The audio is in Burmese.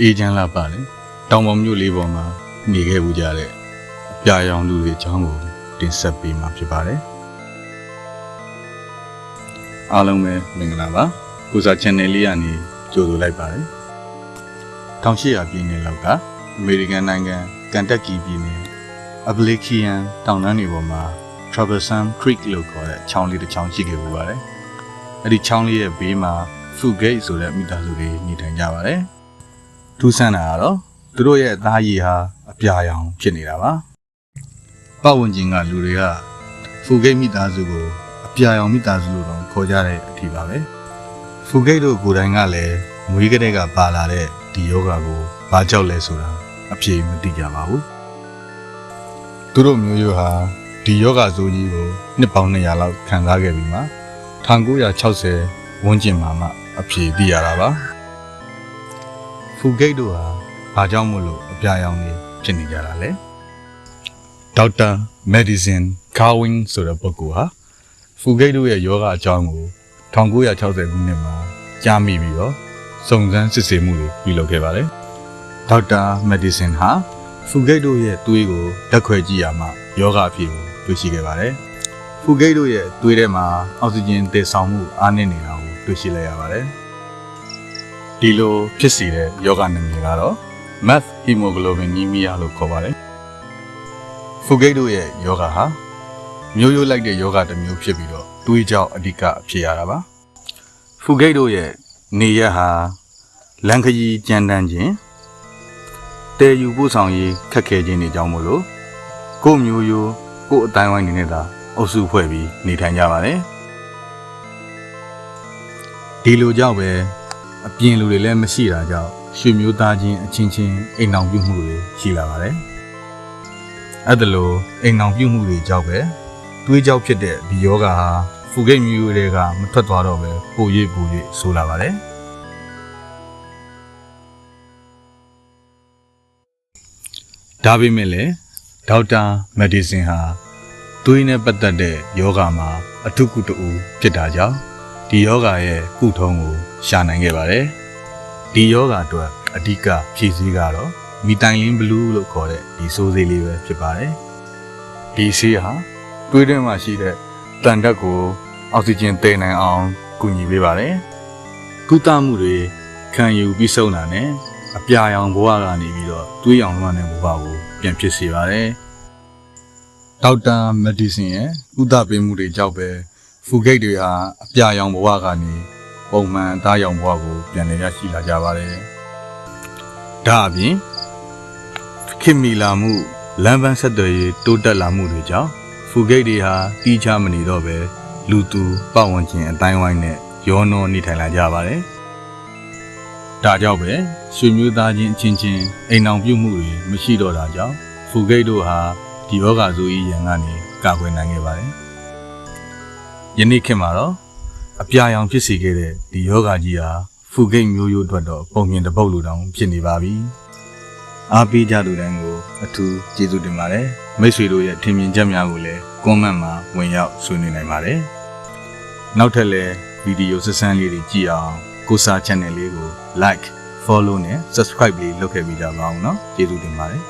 အေဂျင့်လာပါလေတောင်ပေါ်မြို့လေးပေါ်မှာနေခဲ့ဦးကြတဲ့အပြာရောင်လူတွေအကြောင်းကိုတင်ဆက်ပေးမှာဖြစ်ပါတယ်အားလုံးပဲမင်္ဂလာပါကိုစာ channel လေးကနေကြိုဆိုလိုက်ပါတယ်1800ပြည့်နှစ်လောက်ကအမေရိကန်နိုင်ငံကန်တက်ကီပြည်နယ်အပလီကီယန်တောင်တန်းတွေပေါ်မှာ Troublesome Creek လို့ခေါ်တဲ့ချောင်းလေးတစ်ချောင်းရှိခဲ့ဦးပါတယ်အဲ့ဒီချောင်းလေးရဲ့ဘေးမှာ Fugate ဆိုတဲ့မိသားစုတွေနေထိုင်ကြပါတယ်ထူးဆန်းတာကတော့သူတို့ရဲ့အသားရည်ဟာအပြာရောင်ဖြစ်နေတာပါပတ်ဝန်းကျင်ကလူတွေက Fugate မိသားစုကိုအပြာရောင်မိသားစုလို့တော့ခေါ်ကြတဲ့အထီးပါပဲ Fugate တို့ကိုယ်တိုင်ကလည်းမွေးကလေးကပါလာတဲ့ဒီယောဂါကိုဘာကြောက်လဲဆိုတာအဖြေမသိကြပါဘူးသူတို့မျိုးရိုးဟာဒီယောဂါဆိုးကြီးကိုနှစ်ပေါင်း200လောက်ခံစားခဲ့ပြီးမှ1960ဝန်းကျင်မှာမှအဖြေသိရတာပါFugate တို့ဟာဘာကြောင့်မို့လို့အပြာရောင်နေဖြစ်နေကြတာလဲဒေါက်တာ Medicine Carwin ဆိုတဲ့ပုဂ္ဂိုလ်ဟာFugate တို့ရဲ့ယောဂအကြောင်းကို1960ခုနှစ်မှာကြားမိပြီးတော့စုံစမ်းစစ်ဆေးမှုတွေပြုလုပ်ခဲ့ပါတယ်ဒေါက်တာ Medicine ဟာFugate တို့ရဲ့သွေးကိုဓာတ်ခွဲကြည့်ရမှယောဂအဖြစ်ကိုတွေ့ရှိခဲ့ပါတယ်Fugate တို့ရဲ့သွေးထဲမှာအောက်ဆီဂျင်သယ်ဆောင်မှုအားနည်းနေတာကိုတွေ့ရှိလိုက်ရပါတယ်ဒီလိုဖြစ်စေတဲ့ယောဂနာမည်ကတော့ Math Hemoglobinemia လို့ခေါ်ပါတယ်Fugate တို့ရဲ့ယောဂဟာမျိုးရိုးလိုက်တဲ့ယောဂတစ်မျိုးဖြစ်ပြီးတော့သွေးကြောင့်အဓိကဖြစ်ရတာပါFugate တို့ရဲ့နေရက်ဟာလန်ခရီးကြမ်းတမ်းခြင်းတည်ယူပို့ဆောင်ရေးခက်ခဲခြင်းတွေကြောင့်မို့လို့ကိုယ့်မျိုးရိုးကိုယ့်အတိုင်းဝိုင်းနေနေတာအုပ်စုဖွဲ့ပြီးနေထိုင်ကြပါတယ်ဒီလိုကြောင့်ပဲအပြင်လူတွေလည်းမရှိတာကြောင့်ရွှေမျိုးသားချင်းအချင်းချင်းအိမ်အောင်ပြုမှုတွေရှိလာပါတယ်အဲ့ဒါလိုအိမ်အောင်ပြုမှုတွေကြောင့်ပဲသွေးကြောင့်ဖြစ်တဲ့ဒီယောဂါဟာFugateမျိုးတွေကမထွက်သွားတော့ပဲပို၍ဆိုးလာပါတယ်ဒါပေမဲ့လည်းဒေါက်တာ Medicine ဟာသွေးနဲ့ပတ်သက်တဲ့ယောဂါမှာအထုကုတူဖြစ်တာကြောင့်ဒီယောဂါရဲ့ကုထုံးကိုရှာနိုင်ခဲ့ပါတယ်ဒီယောဂါအတွက်အဓိကဖြည့်ဆည်းကတော့မီတိုင်လင်းဘလူးလို့ခေါ်တဲ့ဒီဆိုးဆေးလေးပဲဖြစ်ပါတယ်ဒီဆေးဟာသွေးထဲမှာရှိတဲ့တန်ဓာတ်ကိုအောက်ဆီဂျင်သယ်နိုင်အောင်ကူညီပေးပါတယ်ကုသမှုတွေခံယူပြီးဆုံးတာနဲ့အပြာရောင်ဘဝကနေပြီးတော့သွေးရောင်လွှမ်းတဲ့ဘဝကိုပြန်ဖြစ်စေပါတယ်ဒေါက်တာ Medicine ရဲ့ကုသပေးမှုတွေကြောင့်ပဲFugate တွေဟာအပြာရောင်ဘဝကနေပုံမှန်အသားရောင်ဘဝကိုပြန်လည်ရရှိလာကြပါတယ်ဒါအပြင်ခင်မီလာမှုလမ်းပန်းဆက်သွယ်ရေးတိုးတက်လာမှုတွေကြောင့်Fugate တွေဟာတီးခြားမနေတော့ပဲလူသူပတ်ဝန်းကျင်အတိုင်းဝိုင်းနဲ့ရောနှောနေထိုင်လာကြပါတယ်ဒါကြောင့်ပဲရွှေမျိုးသားချင်းအချင်းချင်းအိမ်အောင်ပြုမှုတွေမရှိတော့တာကြောင့်Fugateတို့ဟာဒီယောဂါဆိုးကြီးရန်ကနေကာကွယ်နိုင်ခဲ့ပါတယ်ယနေ့ခေတ်မှာတော့အပြာရောင်ဖြစ်စေခဲ့တဲ့ဒီယောဂါကြီးဟာFugateမျိုးရိုးအတွက်တော့ပုံမြင်တစ်ပုတ်လိုတောင်ဖြစ်နေပါပြီအားပေးကြသူတိုင်းကိုအထူးကျေးဇူးတင်ပါတယ်မိတ်ဆွေတို့ရဲ့ထင်မြင်ချက်များကိုလည်း comment မှာဝင်ရောက်ဆွေးနွေးနိုင်ပါတယ်နောက်ထပ်လည်းဗီဒီယိုဆက်ဆန်းလေးတွေကြည့်အောင်ကိုစာ channel လေးကို like follow နဲ့ subscribe လေးလုပ်ခဲ့ပေးကြပါအောင်เนาะကျေးဇူးတင်ပါတယ်